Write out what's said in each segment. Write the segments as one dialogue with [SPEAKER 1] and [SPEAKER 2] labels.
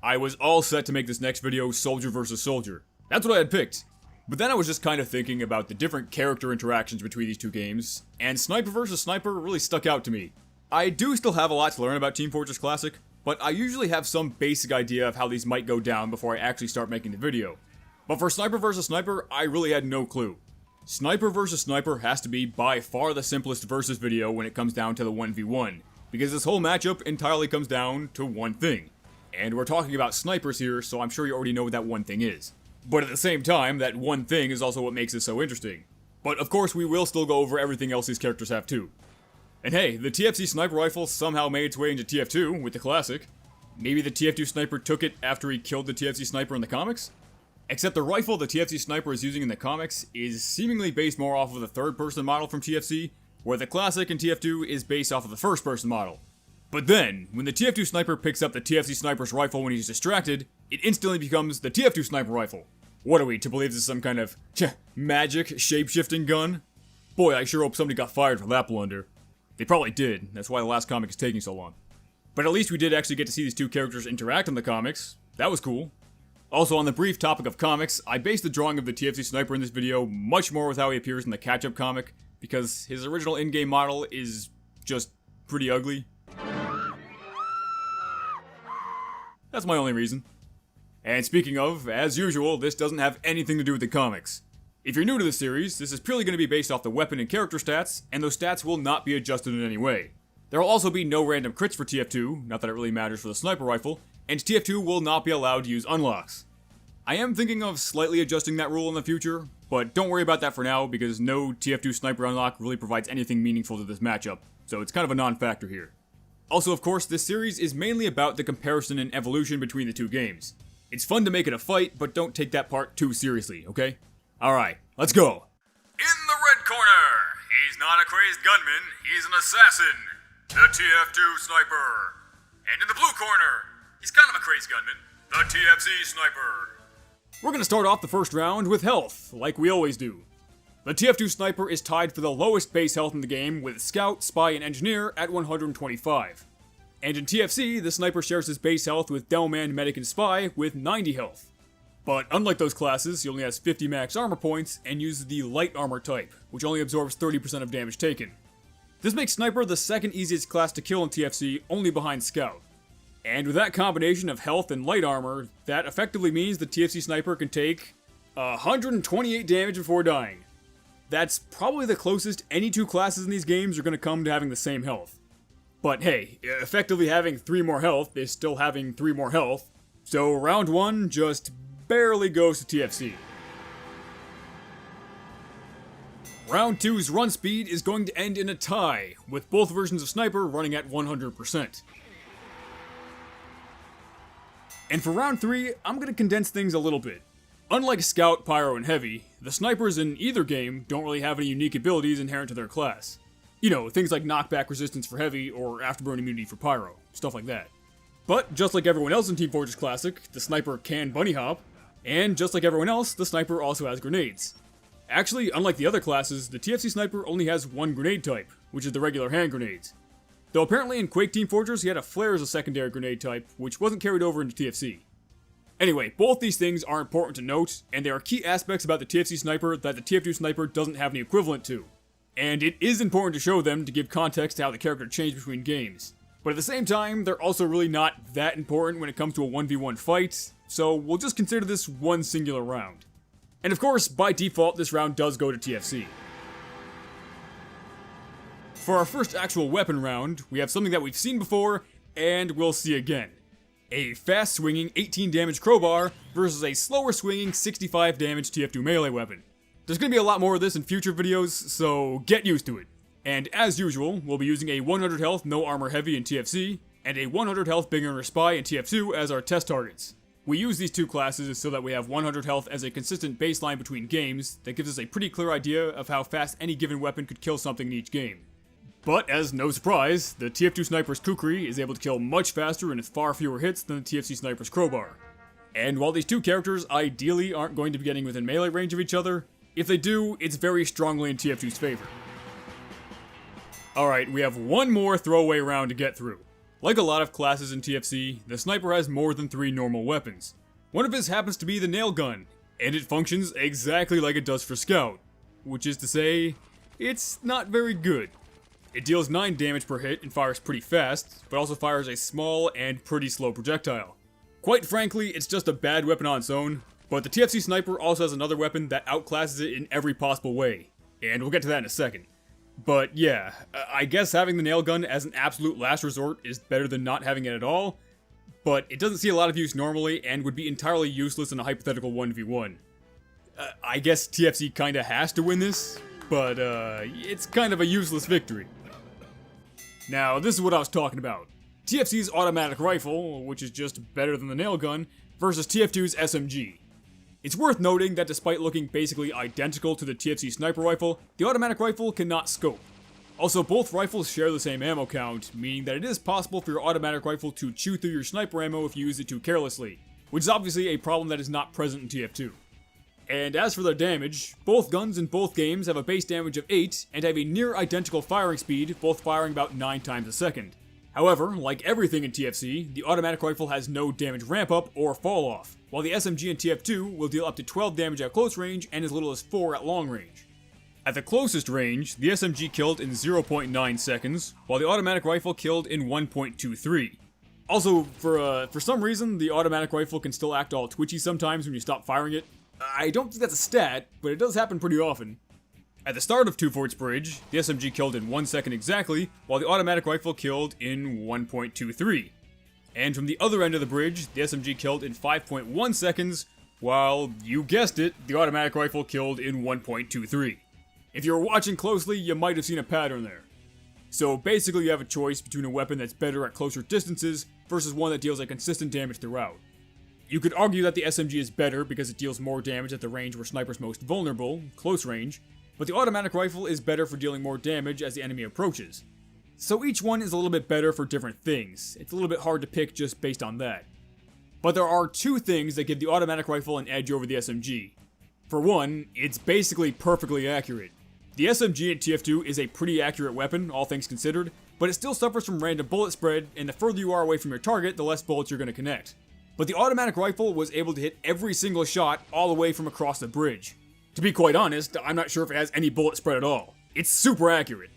[SPEAKER 1] I was all set to make this next video soldier versus soldier. That's what I had picked. But then I was just kind of thinking about the different character interactions between these two games, and sniper versus sniper really stuck out to me. I do still have a lot to learn about Team Fortress Classic, but I usually have some basic idea of how these might go down before I actually start making the video. But for sniper versus sniper, I really had no clue. Sniper versus sniper has to be by far the simplest versus video when it comes down to the 1v1, because this whole matchup entirely comes down to one thing. And we're talking about snipers here, so I'm sure you already know what that one thing is. But at the same time, that one thing is also what makes it so interesting. But of course, we will still go over everything else these characters have too. And hey, the TFC sniper rifle somehow made its way into TF2 with the classic. Maybe the TF2 sniper took it after he killed the TFC sniper in the comics? Except the rifle the TFC sniper is using in the comics is seemingly based more off of the third-person model from TFC, where the classic in TF2 is based off of the first-person model. But then, when the TF2 sniper picks up the TFC sniper's rifle when he's distracted, it instantly becomes the TF2 sniper rifle. What are we, to believe this is some kind of, magic shape-shifting gun? Boy, I sure hope somebody got fired for that blunder. They probably did, that's why the last comic is taking so long. But at least we did actually get to see these two characters interact in the comics. That was cool. Also, on the brief topic of comics, I based the drawing of the TFC sniper in this video much more with how he appears in the catch-up comic, because his original in-game model is just pretty ugly. That's my only reason. And speaking of, as usual, this doesn't have anything to do with the comics. If you're new to the series, this is purely going to be based off the weapon and character stats, and those stats will not be adjusted in any way. There will also be no random crits for TF2, not that it really matters for the sniper rifle, and TF2 will not be allowed to use unlocks. I am thinking of slightly adjusting that rule in the future, but don't worry about that for now because no TF2 sniper unlock really provides anything meaningful to this matchup, so it's kind of a non-factor here. Also, of course, this series is mainly about the comparison and evolution between the two games. It's fun to make it a fight, but don't take that part too seriously, okay? Alright, let's go!
[SPEAKER 2] In the red corner, he's not a crazed gunman, he's an assassin, the TF2 sniper. And in the blue corner, he's kind of a crazed gunman, the TFC sniper.
[SPEAKER 1] We're gonna start off the first round with health, like we always do. The TF2 sniper is tied for the lowest base health in the game with Scout, Spy, and Engineer at 125. And in TFC, the sniper shares his base health with Delman, Medic, and Spy with 90 health. But unlike those classes, he only has 50 max armor points and uses the light armor type, which only absorbs 30% of damage taken. This makes Sniper the second easiest class to kill in TFC, only behind Scout. And with that combination of health and light armor, that effectively means the TFC Sniper can take 128 damage before dying. That's probably the closest any two classes in these games are going to come to having the same health. But hey, effectively having 3 more health is still having 3 more health, so round 1 just barely goes to TFC. Round 2's run speed is going to end in a tie, with both versions of Sniper running at 100%. And for round 3, I'm going to condense things a little bit. Unlike Scout, Pyro, and Heavy, the snipers in either game don't really have any unique abilities inherent to their class. You know, things like knockback resistance for Heavy or afterburn immunity for Pyro, stuff like that. But just like everyone else in Team Fortress Classic, the sniper can bunny hop, and just like everyone else, the sniper also has grenades. Actually, unlike the other classes, the TFC sniper only has one grenade type, which is the regular hand grenades. Though apparently in Quake Team Fortress he had a flare as a secondary grenade type, which wasn't carried over into TFC. Anyway, both these things are important to note, and there are key aspects about the TFC sniper that the TF2 sniper doesn't have any equivalent to. And it is important to show them to give context to how the character changed between games. But at the same time, they're also really not that important when it comes to a 1v1 fight, so we'll just consider this one singular round. And of course, by default, this round does go to TFC. For our first actual weapon round, we have something that we've seen before, and we'll see again. A fast-swinging 18 damage crowbar versus a slower-swinging 65 damage TF2 melee weapon. There's going to be a lot more of this in future videos, so get used to it. And as usual, we'll be using a 100 health no armor heavy in TFC, and a 100 health big earner spy in TF2 as our test targets. We use these two classes so that we have 100 health as a consistent baseline between games that gives us a pretty clear idea of how fast any given weapon could kill something in each game. But as no surprise, the TF2 sniper's kukri is able to kill much faster and with far fewer hits than the TFC sniper's crowbar. And while these two characters ideally aren't going to be getting within melee range of each other, if they do, it's very strongly in TF2's favor. Alright, we have one more throwaway round to get through. Like a lot of classes in TFC, the sniper has more than 3 normal weapons. One of his happens to be the nail gun, and it functions exactly like it does for Scout, which is to say, it's not very good. It deals 9 damage per hit and fires pretty fast, but also fires a small and pretty slow projectile. Quite frankly, it's just a bad weapon on its own, but the TFC sniper also has another weapon that outclasses it in every possible way, and we'll get to that in a second. But yeah, I guess having the nail gun as an absolute last resort is better than not having it at all, but it doesn't see a lot of use normally and would be entirely useless in a hypothetical 1v1. I guess TFC kinda has to win this, but it's kind of a useless victory. Now, this is what I was talking about. TFC's automatic rifle, which is just better than the nail gun, versus TF2's SMG. It's worth noting that despite looking basically identical to the TFC sniper rifle, the automatic rifle cannot scope. Also, both rifles share the same ammo count, meaning that it is possible for your automatic rifle to chew through your sniper ammo if you use it too carelessly, which is obviously a problem that is not present in TF2. And as for their damage, both guns in both games have a base damage of 8 and have a near identical firing speed, both firing about 9 times a second. However, like everything in TFC, the automatic rifle has no damage ramp up or fall off, while the SMG in TF2 will deal up to 12 damage at close range and as little as 4 at long range. At the closest range, the SMG killed in 0.9 seconds, while the automatic rifle killed in 1.23. Also, for some reason, the automatic rifle can still act all twitchy sometimes when you stop firing it. I don't think that's a stat, but it does happen pretty often. At the start of Two Forts Bridge, the SMG killed in 1 second exactly, while the automatic rifle killed in 1.23. And from the other end of the bridge, the SMG killed in 5.1 seconds, while, you guessed it, the automatic rifle killed in 1.23. If you were watching closely, you might have seen a pattern there. So basically you have a choice between a weapon that's better at closer distances versus one that deals a consistent damage throughout. You could argue that the SMG is better because it deals more damage at the range where snipers most vulnerable, close range, but the automatic rifle is better for dealing more damage as the enemy approaches. So each one is a little bit better for different things. It's a little bit hard to pick just based on that. But there are 2 things that give the automatic rifle an edge over the SMG. For one, it's basically perfectly accurate. The SMG in TF2 is a pretty accurate weapon, all things considered, but it still suffers from random bullet spread, and the further you are away from your target, the less bullets you're going to connect. But the automatic rifle was able to hit every single shot all the way from across the bridge. To be quite honest, I'm not sure if it has any bullet spread at all. It's super accurate.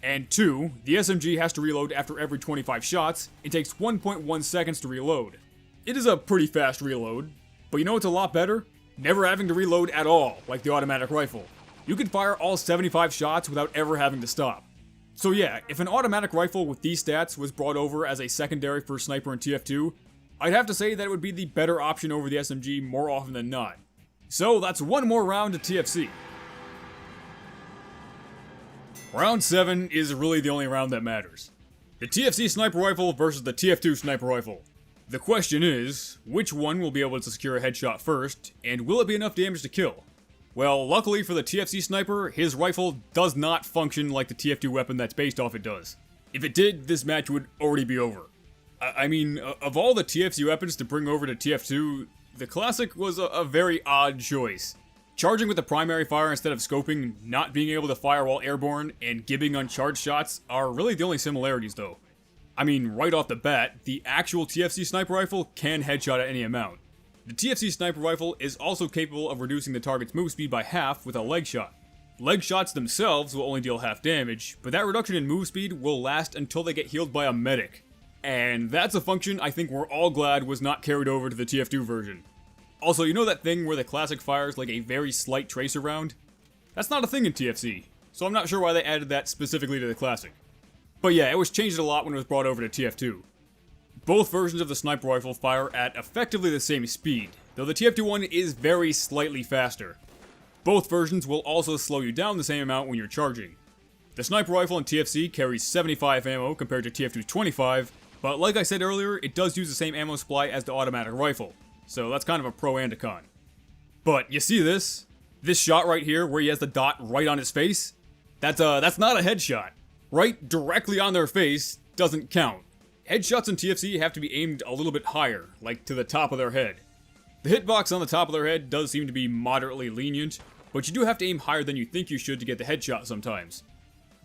[SPEAKER 1] And 2, the SMG has to reload after every 25 shots. It takes 1.1 seconds to reload. It is a pretty fast reload, but you know what's a lot better? Never having to reload at all, like the automatic rifle. You can fire all 75 shots without ever having to stop. So yeah, if an automatic rifle with these stats was brought over as a secondary for sniper in TF2, I'd have to say that it would be the better option over the SMG more often than not. So that's one more round of TFC. Round 7 is really the only round that matters. The TFC sniper rifle versus the TF2 sniper rifle. The question is, which one will be able to secure a headshot first, and will it be enough damage to kill? Well, luckily for the TFC sniper, his rifle does not function like the TF2 weapon that's based off it does. If it did, this match would already be over. I mean, of all the TFC weapons to bring over to TF2, the Classic was a very odd choice. Charging with the primary fire instead of scoping, not being able to fire while airborne, and giving uncharged shots are really the only similarities though. I mean, right off the bat, the actual TFC sniper rifle can headshot at any amount. The TFC sniper rifle is also capable of reducing the target's move speed by half with a leg shot. Leg shots themselves will only deal half damage, but that reduction in move speed will last until they get healed by a medic. And that's a function I think we're all glad was not carried over to the TF2 version. Also, you know that thing where the Classic fires like a very slight tracer round? That's not a thing in TFC, so I'm not sure why they added that specifically to the Classic. But yeah, it was changed a lot when it was brought over to TF2. Both versions of the sniper rifle fire at effectively the same speed, though the TF2 one is very slightly faster. Both versions will also slow you down the same amount when you're charging. The sniper rifle in TFC carries 75 ammo compared to TF2's 25, but like I said earlier, it does use the same ammo supply as the automatic rifle, so that's kind of a pro and a con. But you see this? This shot right here where he has the dot right on his face? That's not a headshot. Right directly on their face doesn't count. Headshots in TFC have to be aimed a little bit higher, like to the top of their head. The hitbox on the top of their head does seem to be moderately lenient, but you do have to aim higher than you think you should to get the headshot sometimes.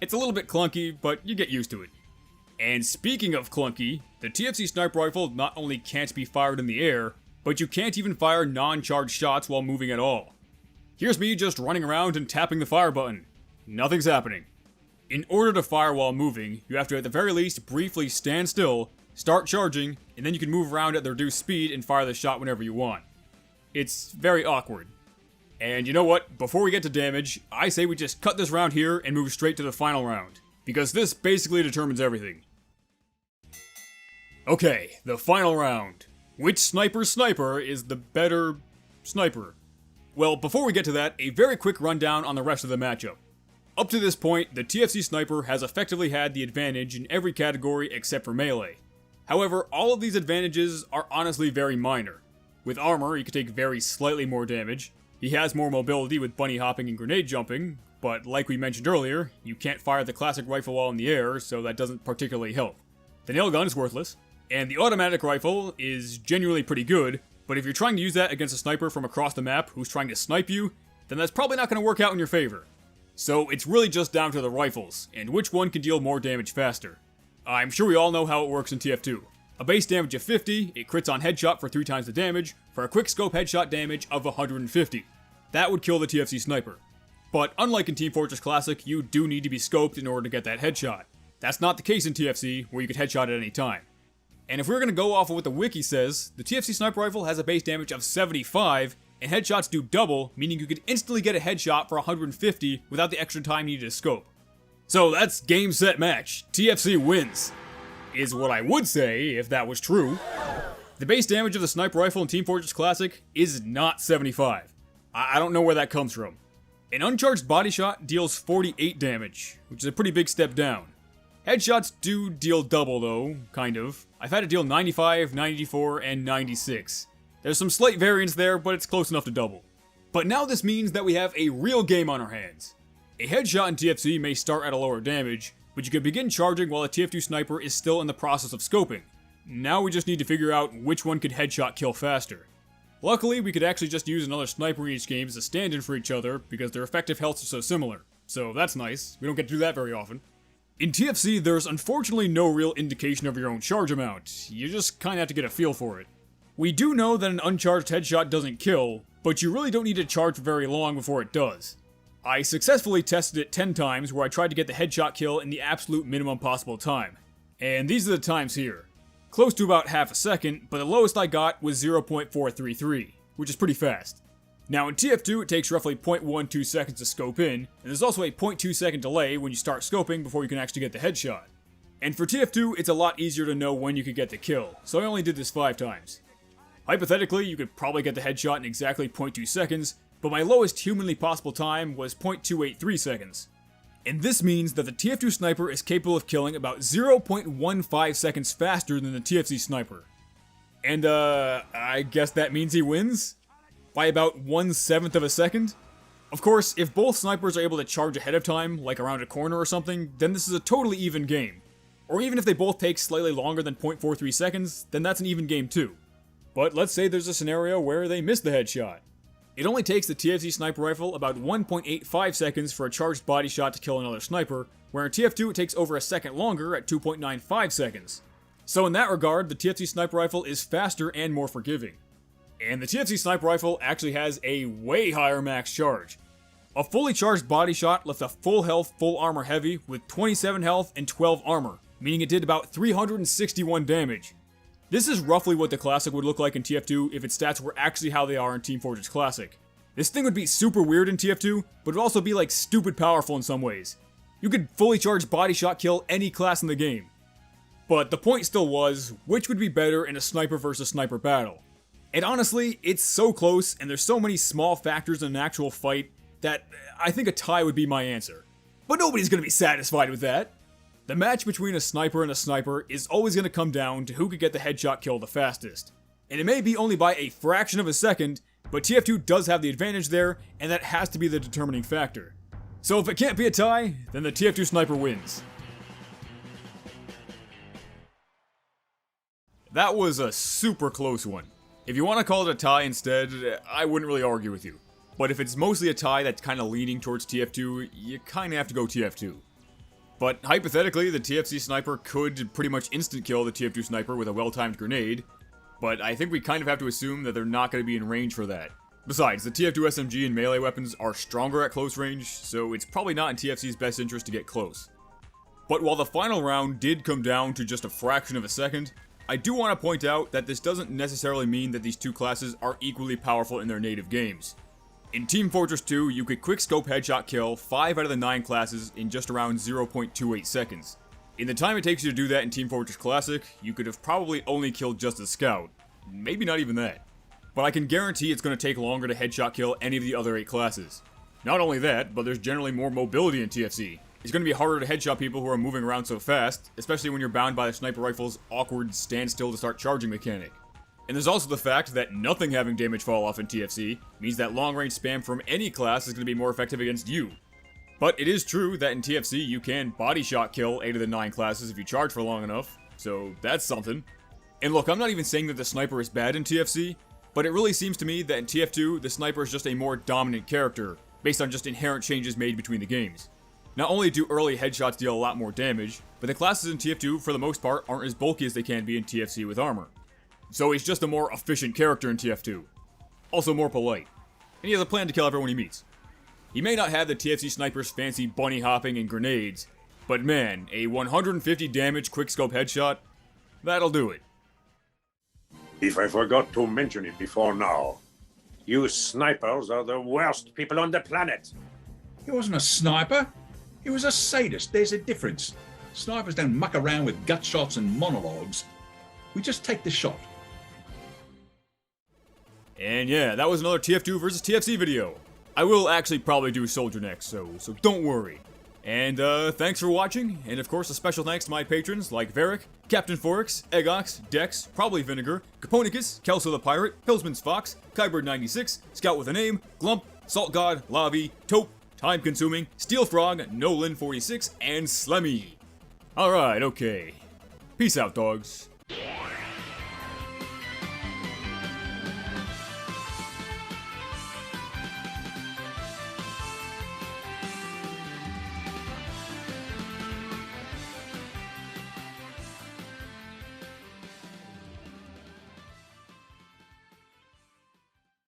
[SPEAKER 1] It's a little bit clunky, but you get used to it. And speaking of clunky, the TFC sniper rifle not only can't be fired in the air, but you can't even fire non-charged shots while moving at all. Here's me just running around and tapping the fire button. Nothing's happening. In order to fire while moving, you have to at the very least briefly stand still, start charging, and then you can move around at the reduced speed and fire the shot whenever you want. It's very awkward. And you know what? Before we get to damage, I say we just cut this round here and move straight to the final round, because this basically determines everything. Okay, the final round. Which sniper is the better sniper? Well, before we get to that, a very quick rundown on the rest of the matchup. Up to this point, the TFC sniper has effectively had the advantage in every category except for melee. However, all of these advantages are honestly very minor. With armor, he can take very slightly more damage. He has more mobility with bunny hopping and grenade jumping, but like we mentioned earlier, you can't fire the classic rifle while in the air, so that doesn't particularly help. The nail gun is worthless, and the automatic rifle is genuinely pretty good, but if you're trying to use that against a sniper from across the map who's trying to snipe you, then that's probably not going to work out in your favor. So it's really just down to the rifles, and which one can deal more damage faster. I'm sure we all know how it works in TF2. A base damage of 50, it crits on headshot for 3 times the damage, for a quick scope headshot damage of 150. That would kill the TFC sniper. But unlike in Team Fortress Classic, you do need to be scoped in order to get that headshot. That's not the case in TFC, where you could headshot at any time. And if we're going to go off of what the wiki says, the TFC sniper rifle has a base damage of 75, and headshots do double, meaning you could instantly get a headshot for 150 without the extra time needed to scope. So that's game, set, match. TFC wins. Is what I would say if that was true. The base damage of the sniper rifle in Team Fortress Classic is not 75. I don't know where that comes from. An uncharged body shot deals 48 damage, which is a pretty big step down. Headshots do deal double though, kind of. I've had it deal 95, 94, and 96. There's some slight variance there, but it's close enough to double. But now this means that we have a real game on our hands. A headshot in TFC may start at a lower damage, but you can begin charging while a TF2 sniper is still in the process of scoping. Now we just need to figure out which one could headshot kill faster. Luckily, we could actually just use another sniper in each game as a stand-in for each other, because their effective healths are so similar. So that's nice, we don't get to do that very often. In TFC, there's unfortunately no real indication of your own charge amount, you just kinda have to get a feel for it. We do know that an uncharged headshot doesn't kill, but you really don't need to charge for very long before it does. I successfully tested it 10 times where I tried to get the headshot kill in the absolute minimum possible time. And these are the times here. Close to about half a second, but the lowest I got was 0.433, which is pretty fast. Now in TF2 it takes roughly 0.12 seconds to scope in, and there's also a 0.2 second delay when you start scoping before you can actually get the headshot. And for TF2 it's a lot easier to know when you could get the kill, so I only did this 5 times. Hypothetically, you could probably get the headshot in exactly 0.2 seconds, but my lowest humanly possible time was 0.283 seconds. And this means that the TF2 sniper is capable of killing about 0.15 seconds faster than the TFC sniper. And I guess that means he wins? By about 1/7 of a second? Of course, if both snipers are able to charge ahead of time, like around a corner or something, then this is a totally even game. Or even if they both take slightly longer than 0.43 seconds, then that's an even game too. But let's say there's a scenario where they miss the headshot. It only takes the TFC sniper rifle about 1.85 seconds for a charged body shot to kill another sniper, where in TF2 it takes over a second longer at 2.95 seconds. So in that regard, the TFC sniper rifle is faster and more forgiving. And the TFC sniper rifle actually has a way higher max charge. A fully charged body shot left a full health, full armor heavy with 27 health and 12 armor, meaning it did about 361 damage. This is roughly what the Classic would look like in TF2 if its stats were actually how they are in Team Fortress Classic. This thing would be super weird in TF2, but it would also be like stupid powerful in some ways. You could fully charged body shot kill any class in the game. But the point still was, which would be better in a sniper versus sniper battle? And honestly, it's so close and there's so many small factors in an actual fight that I think a tie would be my answer. But nobody's gonna be satisfied with that. The match between a sniper and a sniper is always going to come down to who could get the headshot kill the fastest. And it may be only by a fraction of a second, but TF2 does have the advantage there, and that has to be the determining factor. So if it can't be a tie, then the TF2 sniper wins. That was a super close one. If you want to call it a tie instead, I wouldn't really argue with you. But if it's mostly a tie that's kind of leaning towards TF2, you kind of have to go TF2. But hypothetically, the TFC sniper could pretty much instant kill the TF2 sniper with a well-timed grenade, but I think we kind of have to assume that they're not going to be in range for that. Besides, the TF2 SMG and melee weapons are stronger at close range, so it's probably not in TFC's best interest to get close. But while the final round did come down to just a fraction of a second, I do want to point out that this doesn't necessarily mean that these two classes are equally powerful in their native games. In Team Fortress 2, you could quickscope headshot kill 5 out of the 9 classes in just around 0.28 seconds. In the time it takes you to do that in Team Fortress Classic, you could have probably only killed just a scout. Maybe not even that. But I can guarantee it's going to take longer to headshot kill any of the other 8 classes. Not only that, but there's generally more mobility in TFC. It's going to be harder to headshot people who are moving around so fast, especially when you're bound by the sniper rifle's awkward stand still to start charging mechanic. And there's also the fact that nothing having damage fall off in TFC means that long-range spam from any class is going to be more effective against you. But it is true that in TFC you can body shot kill 8 of the 9 classes if you charge for long enough, so that's something. And look, I'm not even saying that the sniper is bad in TFC, but it really seems to me that in TF2 the sniper is just a more dominant character, based on just inherent changes made between the games. Not only do early headshots deal a lot more damage, but the classes in TF2 for the most part aren't as bulky as they can be in TFC with armor. So he's just a more efficient character in TF2. Also more polite. And he has a plan to kill everyone he meets. He may not have the TFC sniper's fancy bunny hopping and grenades, but man, a 150 damage quickscope headshot, that'll do it.
[SPEAKER 3] If I forgot to mention it before now, you snipers are the worst people on the planet.
[SPEAKER 4] He wasn't a sniper. He was a sadist. There's a difference. Snipers don't muck around with gut shots and monologues. We just take the shot.
[SPEAKER 1] And yeah, that was another TF2 vs TFC video. I will actually probably do Soldier next, so don't worry. And thanks for watching, and of course a special thanks to my patrons like Varric, Captain Forex, Eggox, Dex, Probably Vinegar, Copernicus, Kelso the Pirate, Pillsman's Fox, Kybird96, Scout with a Name, Glump, Salt God, Lavi, Taupe, Time Consuming, Steel Frog, Nolan46, and Slemmy. Alright, okay. Peace out, dogs.